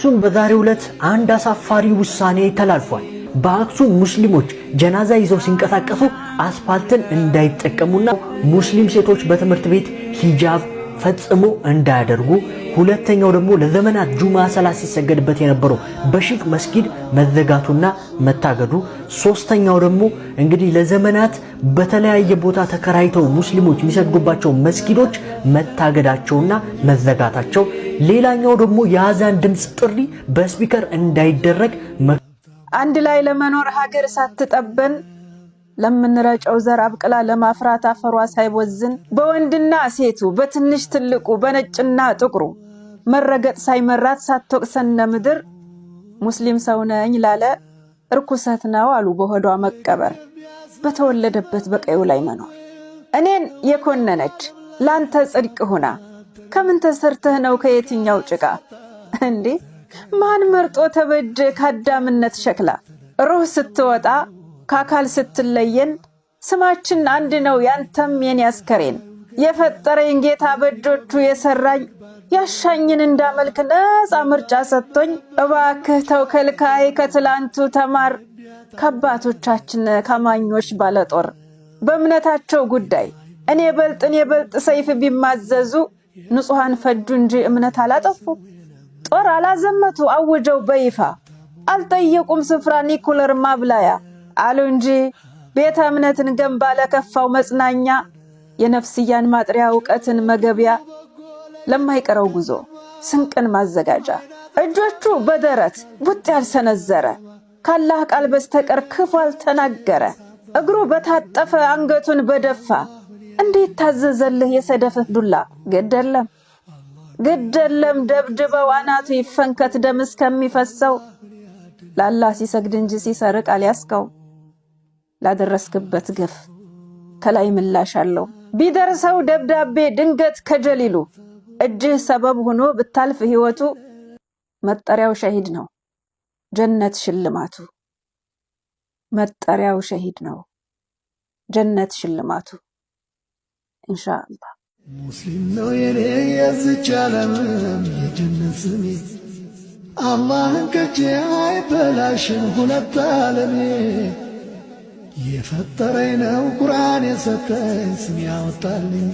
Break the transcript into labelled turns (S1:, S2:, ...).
S1: ሱን በዛሬው ዕለት አንድ አሳፋሪ ውሳኔ ተላልፏል። በአክሱም ሙስሊሞች ጀናዛ ይዘው ሲንቀሳቀሱ አስፋልትን እንዳይጠቀሙና ሙስሊም ሴቶች በትምህርት ቤት ሂጃብ ፈጽሞ እንዳያደርጉ፣ ሁለተኛው ደግሞ ለዘመናት ጁማ ሰላት ሲሰገድበት የነበረው በሺክ መስጊድ መዘጋቱና መታገዱ፣ ሶስተኛው ደግሞ እንግዲህ ለዘመናት በተለያየ ቦታ ተከራይተው ሙስሊሞች የሚሰግዱባቸው መስጊዶች መታገዳቸውና መዘጋታቸው፣ ሌላኛው ደግሞ የአዛን ድምጽ ጥሪ በስፒከር እንዳይደረግ
S2: አንድ ላይ ለመኖር ሀገር ሳትጠበን ለምንረጨው ዘር አብቅላ ለማፍራት አፈሯ ሳይወዝን በወንድና ሴቱ በትንሽ ትልቁ በነጭና ጥቁሩ መረገጥ ሳይመራት ሳትወቅሰነ ምድር ሙስሊም ሰው ነኝ ላለ እርኩሰት ነው አሉ በሆዷ መቀበር በተወለደበት በቀዩ ላይ መኖር። እኔን የኮነነች ላንተ ጽድቅ ሆና ከምን ተሰርተህ ነው ከየትኛው ጭቃ እንዴ ማን መርጦ ተበጀ ካዳምነት ሸክላ ሩህ ስትወጣ ካካል ስትለየን ስማችን አንድ ነው ያንተም የኔ አስከሬን የፈጠረኝ ጌታ በእጆቹ የሰራኝ ያሻኝን እንዳመልክ ነፃ ምርጫ ሰጥቶኝ እባክህ ተው ከልካይ ከትላንቱ ተማር ከአባቶቻችን ከማኞች ባለጦር በእምነታቸው ጉዳይ እኔ በልጥ ሰይፍ ቢማዘዙ ንጹሃን ፈጁ እንጂ እምነት አላጠፉ ጦር አላዘመቱ አውጀው በይፋ አልጠየቁም ስፍራ ኒኩለር ማብላያ አሉ እንጂ ቤተ እምነትን ገንባ ለከፋው መጽናኛ የነፍስያን ማጥሪያ ዕውቀትን መገቢያ ለማይቀረው ጉዞ ስንቅን ማዘጋጃ እጆቹ በደረት ቡጥ ያልሰነዘረ ካላህ ቃል በስተቀር ክፉ አልተናገረ እግሩ በታጠፈ አንገቱን በደፋ እንዴት ታዘዘልህ የሰደፍህ ዱላ ግደለም ደብድበው አናቱ ይፈንከት ደም እስከሚፈሰው ለአላህ ሲሰግድ እንጂ ሲሰርቅ አልያስከው ላደረስክበት ግፍ ከላይ ምላሽ አለው ቢደርሰው ደብዳቤ ድንገት ከጀሊሉ እጅህ ሰበብ ሆኖ ብታልፍ ህይወቱ መጠሪያው ሸሂድ ነው ጀነት ሽልማቱ መጠሪያው ሸሂድ ነው ጀነት ሽልማቱ ኢንሻአላህ
S3: ሙስሊም ነው የኔ የዚች ዓለም የጀነት ስሜ አላህን ከጄ አይበላሽም ሁለት ዓለሜ የፈጠረኝ ነው ቁርአን የሰጠኝ ስም ያወጣልኝ